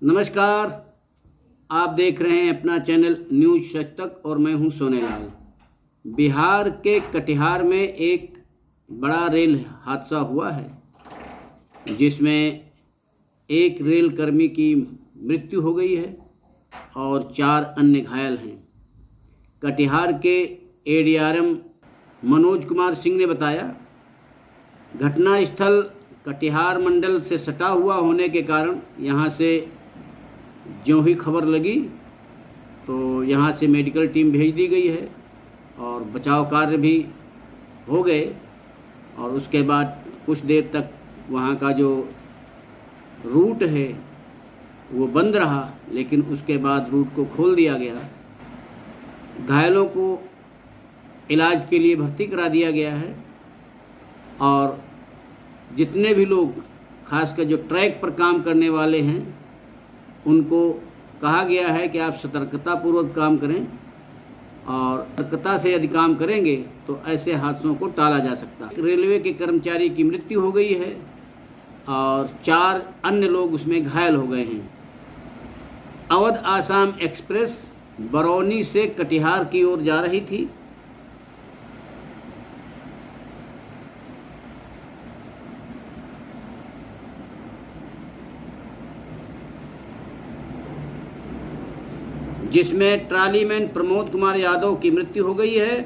नमस्कार। आप देख रहे हैं अपना चैनल न्यूज़ सच तक और मैं हूं सोनेलाल। बिहार के कटिहार में एक बड़ा रेल हादसा हुआ है जिसमें एक रेल कर्मी की मृत्यु हो गई है और 4 अन्य घायल हैं। कटिहार के एडीआरएम मनोज कुमार सिंह ने बताया, घटनास्थल कटिहार मंडल से सटा हुआ होने के कारण यहाँ से ज्यों ही खबर लगी तो यहाँ से मेडिकल टीम भेज दी गई है और बचाव कार्य भी हो गए और उसके बाद कुछ देर तक वहाँ का जो रूट है वो बंद रहा, लेकिन उसके बाद रूट को खोल दिया गया। घायलों को इलाज के लिए भर्ती करा दिया गया है और जितने भी लोग खासकर जो ट्रैक पर काम करने वाले हैं उनको कहा गया है कि आप सतर्कतापूर्वक काम करें और सतर्कता से यदि काम करेंगे तो ऐसे हादसों को टाला जा सकता है। रेलवे के कर्मचारी की मृत्यु हो गई है और 4 अन्य लोग उसमें घायल हो गए हैं। अवध आसाम एक्सप्रेस बरौनी से कटिहार की ओर जा रही थी। जिसमें ट्रालीमैन प्रमोद कुमार यादव की मृत्यु हो गई है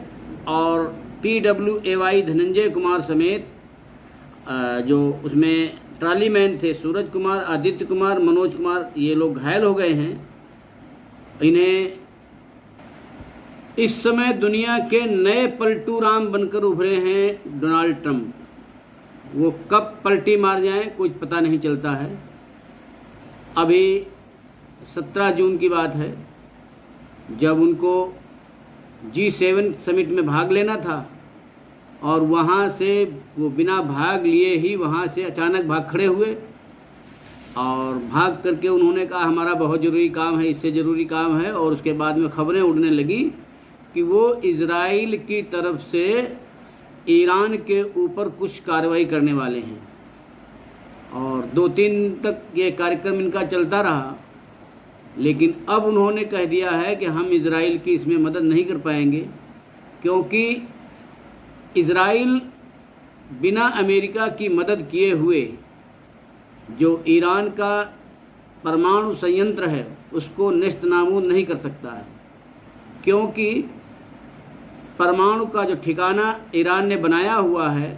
और PWAY धनंजय कुमार समेत जो उसमें ट्रालीमैन थे सूरज कुमार, आदित्य कुमार, मनोज कुमार, ये लोग घायल हो गए हैं। इन्हें इस समय दुनिया के नए पलटू राम बनकर उभरे हैं डोनाल्ड ट्रंप। वो कब पलटी मार जाएं कुछ पता नहीं चलता है। अभी 17 जून की बात है जब उनको G7 समिट में भाग लेना था और वहाँ से वो बिना भाग लिए ही वहाँ से अचानक भाग खड़े हुए और भाग करके उन्होंने कहा हमारा बहुत ज़रूरी काम है, इससे ज़रूरी काम है। और उसके बाद में खबरें उड़ने लगी कि वो इज़राइल की तरफ से ईरान के ऊपर कुछ कार्रवाई करने वाले हैं और 2-3 दिन तक ये कार्यक्रम इनका चलता रहा। लेकिन अब उन्होंने कह दिया है कि हम इज़राइल की इसमें मदद नहीं कर पाएंगे क्योंकि इज़राइल बिना अमेरिका की मदद किए हुए जो ईरान का परमाणु संयंत्र है उसको नेस्तनाबूद नहीं कर सकता है, क्योंकि परमाणु का जो ठिकाना ईरान ने बनाया हुआ है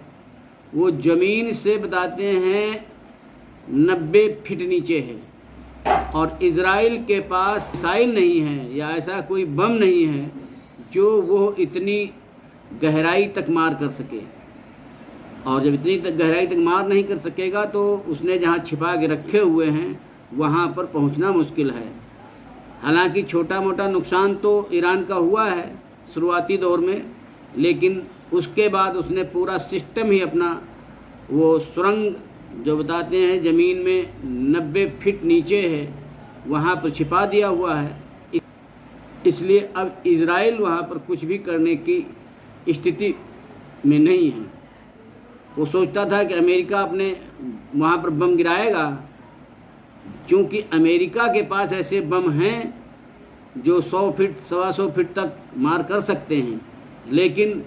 वो ज़मीन से बताते हैं 90 फीट नीचे है और इज़राइल के पास मिसाइल नहीं है या ऐसा कोई बम नहीं है जो वो इतनी गहराई तक मार कर सके। और जब इतनी तक गहराई तक मार नहीं कर सकेगा तो उसने जहाँ छिपा के रखे हुए हैं वहाँ पर पहुँचना मुश्किल है। हालांकि छोटा मोटा नुकसान तो ईरान का हुआ है शुरुआती दौर में, लेकिन उसके बाद उसने पूरा सिस्टम ही अपना वो सुरंग जो बताते हैं ज़मीन में 90 फीट नीचे है वहाँ पर छिपा दिया हुआ है। इसलिए अब इज़राइल वहाँ पर कुछ भी करने की स्थिति में नहीं है। वो सोचता था कि अमेरिका अपने वहाँ पर बम गिराएगा, क्योंकि अमेरिका के पास ऐसे बम हैं जो 100 फीट 125 फीट तक मार कर सकते हैं। लेकिन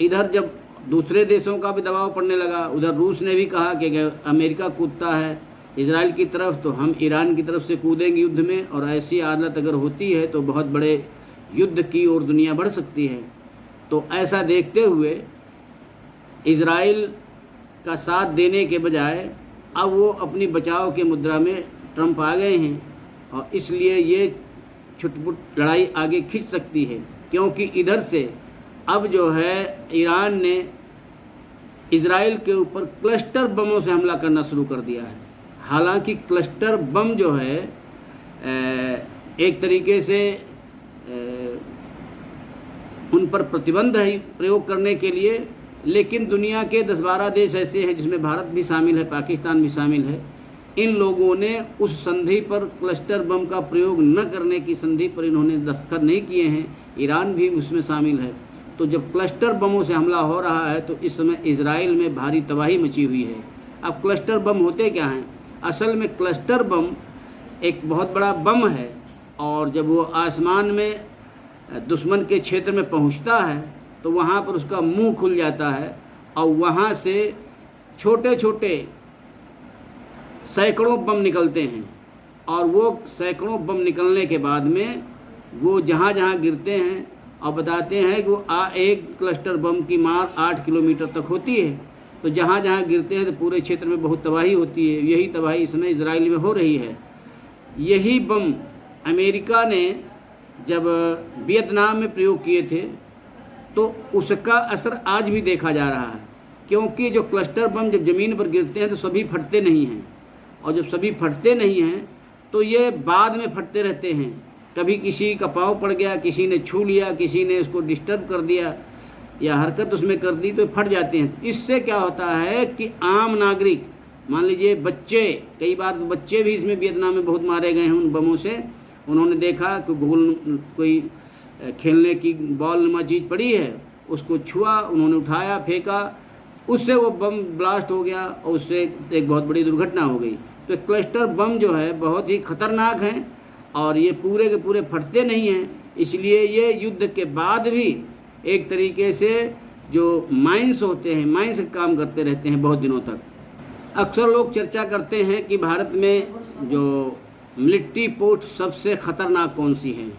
इधर जब दूसरे देशों का भी दबाव पड़ने लगा, उधर रूस ने भी कहा कि अमेरिका कूदता है इज़राइल की तरफ तो हम ईरान की तरफ से कूदेंगे युद्ध में, और ऐसी हालत अगर होती है तो बहुत बड़े युद्ध की ओर दुनिया बढ़ सकती है। तो ऐसा देखते हुए इज़राइल का साथ देने के बजाय अब वो अपनी बचाव के मुद्रा में ट्रंप आ गए हैं और इसलिए ये छुटपुट लड़ाई आगे खींच सकती है, क्योंकि इधर से अब जो है ईरान ने इज़राइल के ऊपर क्लस्टर बमों से हमला करना शुरू कर दिया है। हालांकि क्लस्टर बम जो है एक तरीके से उन पर प्रतिबंध है प्रयोग करने के लिए, लेकिन दुनिया के 10-12 देश ऐसे हैं जिसमें भारत भी शामिल है, पाकिस्तान भी शामिल है। इन लोगों ने उस संधि पर क्लस्टर बम का प्रयोग न करने की संधि पर इन्होंने दस्तखत नहीं किए हैं। ईरान भी उसमें शामिल है। तो जब क्लस्टर बमों से हमला हो रहा है तो इस समय इज़राइल में भारी तबाही मची हुई है। अब क्लस्टर बम होते क्या हैं? असल में क्लस्टर बम एक बहुत बड़ा बम है, और जब वो आसमान में दुश्मन के क्षेत्र में पहुंचता है तो वहाँ पर उसका मुंह खुल जाता है और वहाँ से छोटे छोटे सैकड़ों बम निकलते हैं, और वो सैकड़ों बम निकलने के बाद में वो जहाँ जहाँ गिरते हैं, और बताते हैं कि वो एक क्लस्टर बम की मार 8 किलोमीटर तक होती है। तो जहाँ जहाँ गिरते हैं तो पूरे क्षेत्र में बहुत तबाही होती है। यही तबाही इस समय इजराइल में हो रही है। यही बम अमेरिका ने जब वियतनाम में प्रयोग किए थे तो उसका असर आज भी देखा जा रहा है, क्योंकि जो क्लस्टर बम जब ज़मीन पर गिरते हैं तो सभी फटते नहीं हैं, और जब सभी फटते नहीं हैं तो ये बाद में फटते रहते हैं। कभी किसी का पाँव पड़ गया, किसी ने छू लिया, किसी ने उसको डिस्टर्ब कर दिया या हरकत उसमें कर दी तो फट जाते हैं। इससे क्या होता है कि आम नागरिक, मान लीजिए बच्चे, कई बार तो बच्चे भी इसमें वियतनाम में बहुत मारे गए हैं उन बमों से। उन्होंने देखा कि कोई खेलने की बॉल नुमा चीज़ पड़ी है, उसको छुआ, उन्होंने उठाया, फेंका, उससे वो बम ब्लास्ट हो गया और उससे एक बहुत बड़ी दुर्घटना हो गई। तो क्लस्टर बम जो है बहुत ही ख़तरनाक हैं और ये पूरे के पूरे फटते नहीं हैं। इसलिए ये युद्ध के बाद भी एक तरीके से जो माइंस होते हैं, माइंस का काम करते रहते हैं बहुत दिनों तक। अक्सर लोग चर्चा करते हैं कि भारत में जो मिलिट्री पोस्ट सबसे ख़तरनाक कौन सी है।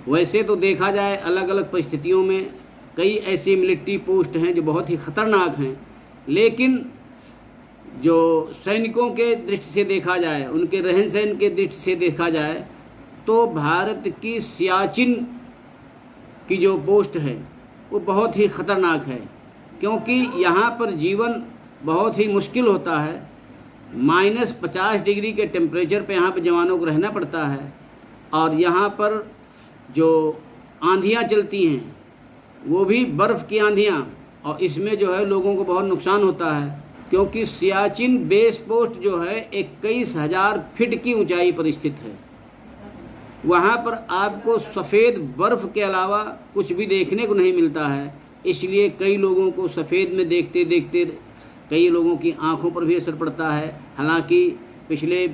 वैसे तो देखा जाए अलग अलग परिस्थितियों में कई ऐसी मिलिट्री पोस्ट हैं जो बहुत ही ख़तरनाक हैं, लेकिन जो सैनिकों के दृष्टि से देखा जाए, उनके रहन सहन के दृष्टि से देखा जाए तो भारत की सियाचिन की जो पोस्ट है वो बहुत ही ख़तरनाक है, क्योंकि यहाँ पर जीवन बहुत ही मुश्किल होता है। -50 डिग्री के टेम्परेचर पे यहाँ पर जवानों को रहना पड़ता है, और यहाँ पर जो आंधियाँ चलती हैं वो भी बर्फ़ की आंधियाँ, और इसमें जो है लोगों को बहुत नुकसान होता है, क्योंकि सियाचिन बेस पोस्ट जो है 21,000 फीट की ऊंचाई पर स्थित है। वहाँ पर आपको सफ़ेद बर्फ़ के अलावा कुछ भी देखने को नहीं मिलता है। इसलिए कई लोगों को सफ़ेद में देखते देखते कई लोगों की आंखों पर भी असर पड़ता है। हालांकि पिछले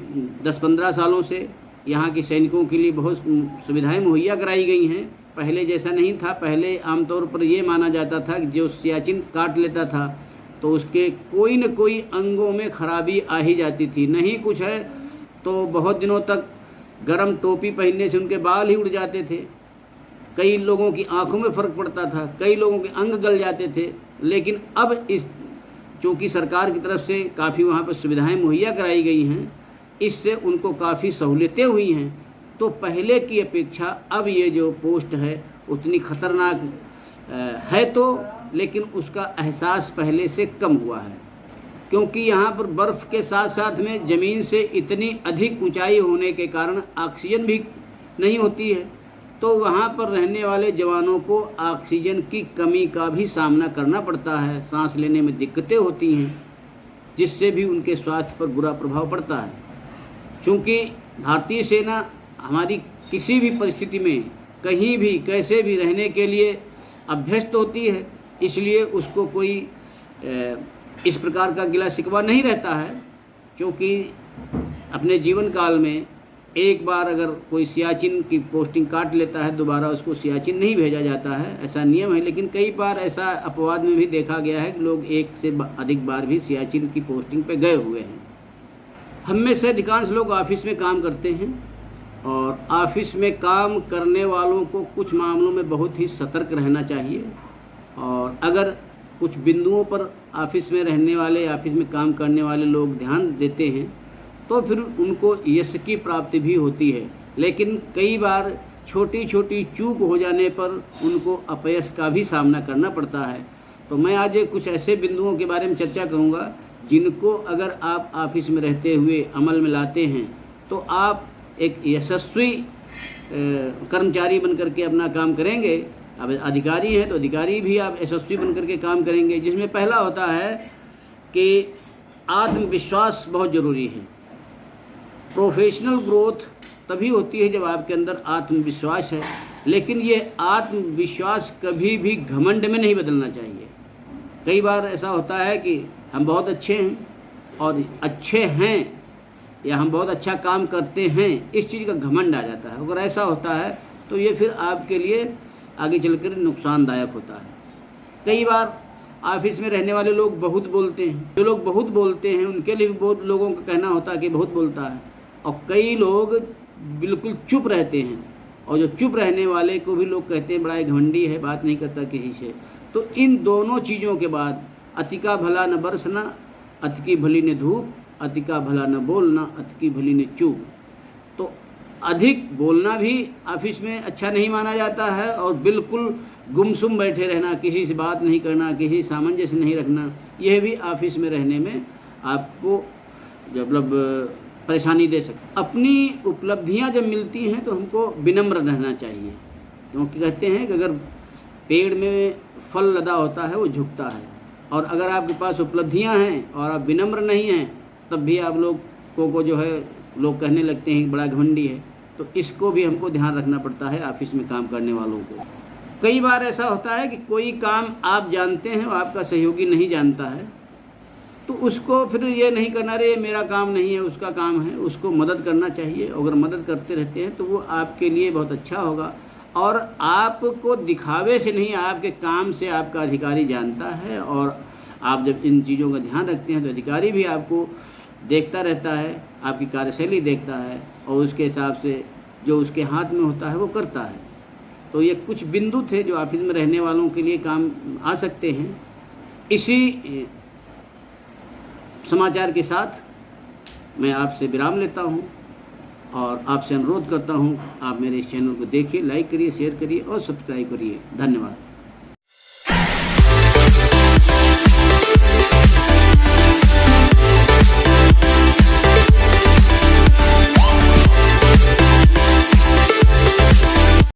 10-15 सालों से यहाँ के सैनिकों के लिए बहुत सुविधाएं मुहैया कराई गई हैं। पहले जैसा नहीं था। पहले आमतौर पर ये माना जाता था कि जो सियाचिन काट लेता था तो उसके कोई न कोई अंगों में खराबी आ ही जाती थी। नहीं कुछ है तो बहुत दिनों तक गर्म टोपी पहनने से उनके बाल ही उड़ जाते थे। कई लोगों की आंखों में फ़र्क पड़ता था, कई लोगों के अंग गल जाते थे। लेकिन अब इस चूँकि सरकार की तरफ से काफ़ी वहाँ पर सुविधाएं मुहैया कराई गई हैं, इससे उनको काफ़ी सहूलियतें हुई हैं। तो पहले की अपेक्षा अब ये जो पोस्ट है उतनी ख़तरनाक है तो, लेकिन उसका एहसास पहले से कम हुआ है, क्योंकि यहाँ पर बर्फ़ के साथ साथ में ज़मीन से इतनी अधिक ऊंचाई होने के कारण ऑक्सीजन भी नहीं होती है। तो वहाँ पर रहने वाले जवानों को ऑक्सीजन की कमी का भी सामना करना पड़ता है, सांस लेने में दिक्कतें होती हैं, जिससे भी उनके स्वास्थ्य पर बुरा प्रभाव पड़ता है। क्योंकि भारतीय सेना हमारी किसी भी परिस्थिति में कहीं भी कैसे भी रहने के लिए अभ्यस्त होती है, इसलिए उसको कोई इस प्रकार का गिला शिकवा नहीं रहता है। क्योंकि अपने जीवन काल में एक बार अगर कोई सियाचिन की पोस्टिंग काट लेता है, दोबारा उसको सियाचिन नहीं भेजा जाता है, ऐसा नियम है। लेकिन कई बार ऐसा अपवाद में भी देखा गया है कि लोग एक से अधिक बार भी सियाचिन की पोस्टिंग पे गए हुए हैं। हम में से अधिकांश लोग ऑफिस में काम करते हैं, और ऑफिस में काम करने वालों को कुछ मामलों में बहुत ही सतर्क रहना चाहिए। और अगर कुछ बिंदुओं पर ऑफिस में रहने वाले, ऑफिस में काम करने वाले लोग ध्यान देते हैं तो फिर उनको यश की प्राप्ति भी होती है। लेकिन कई बार छोटी छोटी चूक हो जाने पर उनको अपयश का भी सामना करना पड़ता है। तो मैं आज कुछ ऐसे बिंदुओं के बारे में चर्चा करूंगा जिनको अगर आप ऑफिस में रहते हुए अमल में लाते हैं तो आप एक यशस्वी कर्मचारी बनकर के अपना काम करेंगे। अब अधिकारी हैं तो अधिकारी भी आप यशस्वी बनकर के काम करेंगे। जिसमें पहला होता है कि आत्मविश्वास बहुत ज़रूरी है। प्रोफेशनल ग्रोथ तभी होती है जब आपके अंदर आत्मविश्वास है, लेकिन ये आत्मविश्वास कभी भी घमंड में नहीं बदलना चाहिए। कई बार ऐसा होता है कि हम बहुत अच्छे हैं और अच्छे हैं या हम बहुत अच्छा काम करते हैं, इस चीज़ का घमंड आ जाता है। अगर ऐसा होता है तो ये फिर आपके लिए आगे चलकर नुकसानदायक होता है। कई बार ऑफिस में रहने वाले लोग बहुत बोलते हैं, जो लोग बहुत बोलते हैं उनके लिए भी बहुत लोगों का कहना होता है कि बहुत बोलता है, और कई लोग बिल्कुल चुप रहते हैं, और जो चुप रहने वाले को भी लोग कहते हैं बड़ा घमंडी है, बात नहीं करता किसी से। तो इन दोनों चीज़ों के बाद अति का भला न बरसना, अति की भली न धूप, अति का भला न बोलना, अति की भली न चूप। तो अधिक बोलना भी ऑफिस में अच्छा नहीं माना जाता है, और बिल्कुल गुमसुम बैठे रहना, किसी से बात नहीं करना, किसी सामंजस्य नहीं रखना, यह भी ऑफिस में रहने में आपको मतलब परेशानी दे सकता। अपनी उपलब्धियां जब मिलती हैं तो हमको विनम्र रहना चाहिए, क्योंकि कहते हैं कि अगर पेड़ में फल लदा होता है वो झुकता है, और अगर आपके पास उपलब्धियां हैं और आप विनम्र नहीं हैं तब भी आप लोगों को जो है लोग कहने लगते हैं बड़ा घमंडी है। तो इसको भी हमको ध्यान रखना पड़ता है ऑफिस में काम करने वालों को। कई बार ऐसा होता है कि कोई काम आप जानते हैं और आपका सहयोगी नहीं जानता है, तो उसको फिर ये नहीं करना रे मेरा काम नहीं है उसका काम है, उसको मदद करना चाहिए। अगर मदद करते रहते हैं तो वो आपके लिए बहुत अच्छा होगा, और आपको दिखावे से नहीं, आपके काम से आपका अधिकारी जानता है, और आप जब इन चीज़ों का ध्यान रखते हैं तो अधिकारी भी आपको देखता रहता है, आपकी कार्यशैली देखता है, और उसके हिसाब से जो उसके हाथ में होता है वो करता है। तो ये कुछ बिंदु थे जो ऑफिस में रहने वालों के लिए काम आ सकते हैं। इसी समाचार के साथ मैं आपसे विराम लेता हूँ, और आपसे अनुरोध करता हूँ आप मेरे इस चैनल को देखिए, लाइक करिए, शेयर करिए और सब्सक्राइब करिए। धन्यवाद।